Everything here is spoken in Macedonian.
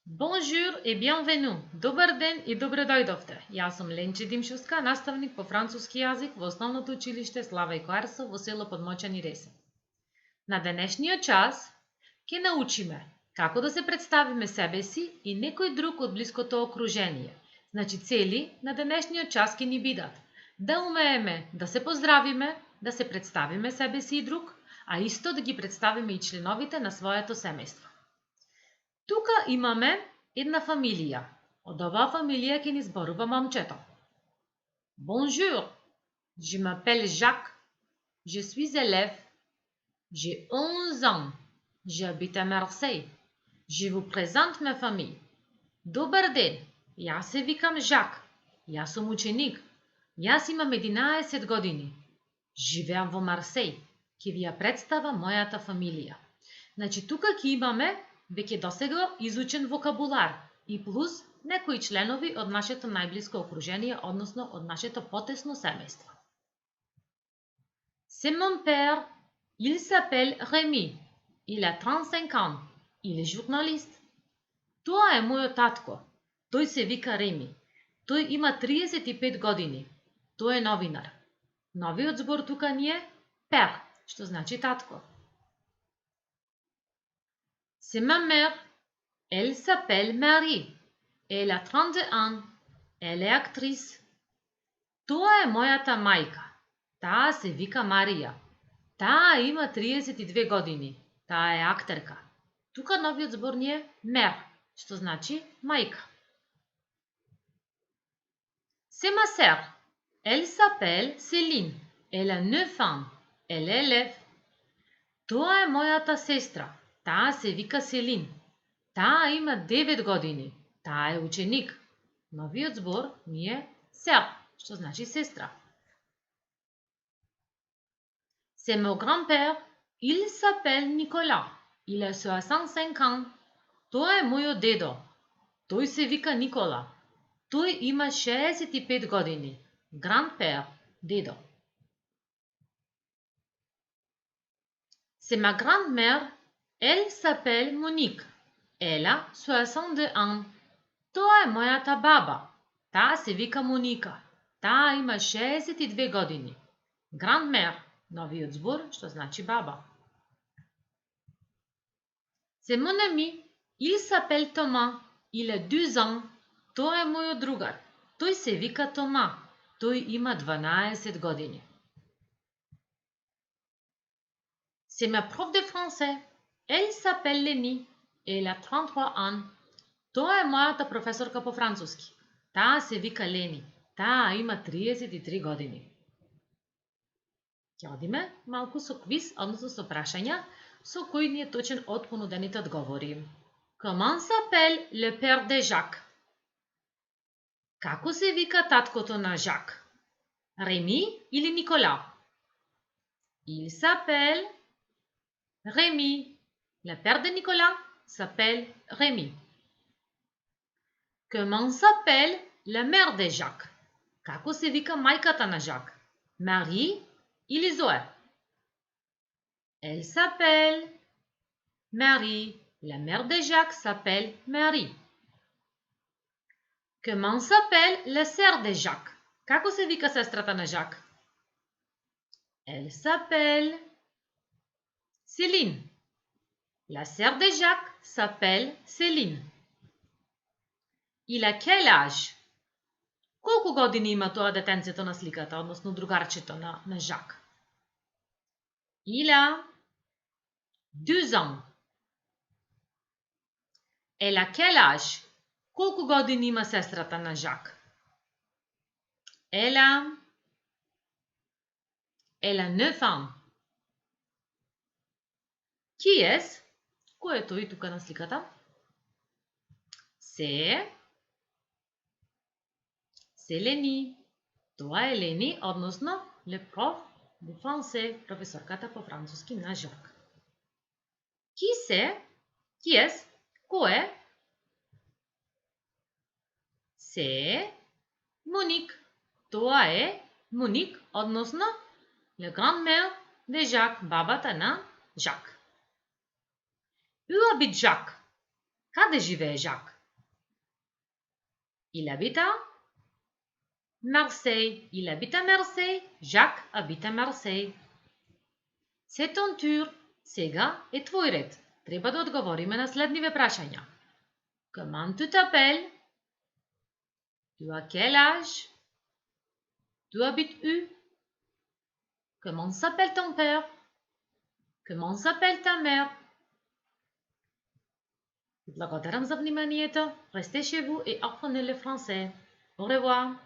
Bonjour et bienvenue. Добър ден и добре дојдовте. Јас сум Ленче Димшовска, наставник по француски јазик во Основното училиште Славејко Арсов во село Подмочани Ресе. На денешниот час ќе научиме како да се представиме себе си и некој друг од блиското окружение. Значи цели на денешниот час ќе ни бидат да умееме да се поздравиме, да се представиме себе си и друг, а исто да ги представиме и членовите на своето семејство. Тука имаме една фамилија. Од оваа фамилија ќе ни зборува момчето. Bonjour, je m'appelle Jacques, je suis élève, j'ai 11 ans, j'habite à Marseille. Je vous présente ma famille. Добар ден, јас се викам Жак, јас сум ученик, јас имам 11 години. Живеам во Марсеј, ќе ви ја представам мојата фамилија. Значи тука ќе имаме веќе досега изучен вокабулар и плюс некои членови од нашето најблиско окружение, односно од нашето потесно семејство. C'est mon père, il s'appelle Rémi, il a 35 ans, il est journaliste. Тоа е мојот татко, тој се вика Реми, тој има 35 години, тој е новинар. Новиот збор тука ни е пер, што значи татко. C'est ma mère. Elle s'appelle Marie. Elle a 32 ans. Elle est actrice. Тоа е мојата мајка. Таа се вика Марија. Таа има 32 години. Таа е актерка. Тука новиот збор ни е мер, што значи мајка. C'est ma sœur. Elle s'appelle Céline. Elle a 9 ans. Elle est élève. Тоа е мојата сестра. Таа се вика Селин. Таа има 9 години. Таа е ученик. Новиот збор ни е сер, што значи сестра. C'est mon grand-père. Il s'appelle Nicolas. Il a 65 ans. Тоа е мојот дедо. Тој се вика Никола. Тој има 65 години. Grand-père, дедо. C'est ma grand-mère. Elle s'appelle Monique. Elle a 62 ans. Тоа е мојата баба. Таа се вика Моника. Таа има 62 години. Grand-mère, новиот збор, што значи баба. C'est mon ami. Il s'appelle Thomas. Il a 12 ans. Тоа е мојот другар. Тој се вика Тома. Тој има 12 години. C'est ma prof de français. Elle s'appelle Leni. Elle a 33 ans. Тоа е мојата професорка по француски. Таа се вика Лени. Таа има 33 години. Ќе одиме малку со квиз, односно со прашања, со кои ни е точен од понудените одговори. Comment s'appelle le père de Jacques? Како се вика таткото на Жак? Реми или Никола? Il s'appelle Rémi. Le père de Nicolas s'appelle Rémi. Comment s'appelle la mère de Jacques? Како се вика мајката на Жак? Мари или Зоe? Elle s'appelle Marie. La mère de Jacques s'appelle Marie. Comment s'appelle la sœur de Jacques? Како се вика сестрата на Жак? Elle s'appelle Céline. La sœur de Jacques s'appelle Céline. Il a quel âge? Колку години има тоа детенцето на сликата, односно другарчето на Жак? Il a 2 ans. Elle a quel âge? Колку години има сестрата на Жак? Elle a 9 ans. Qui est? Кој е тој тука на сликата? C'est Лени. Тоа е Лени, односно le prof de français, професорката по француски на Жак. Qui c'est? Qui est? Кој е? C'est Monique. Тоа е Моник, односно le grand-mère de Jacques, бабата на Жак. Où habite Jacques? Каде живее Жак? Il habite à Marseille. Il habite à Marseille. Jacques habite à Marseille. C'est ton tour. Сега е твой ред. Трябва да отговориме на следните прашања. Comment tu t'appelles? Tu as quel âge? Tu habites où? Comment s'appelle ton père? Comment s'appelle ta mère? Благодарам за вниманието. Restez chez vous et apprenez le français. Au revoir.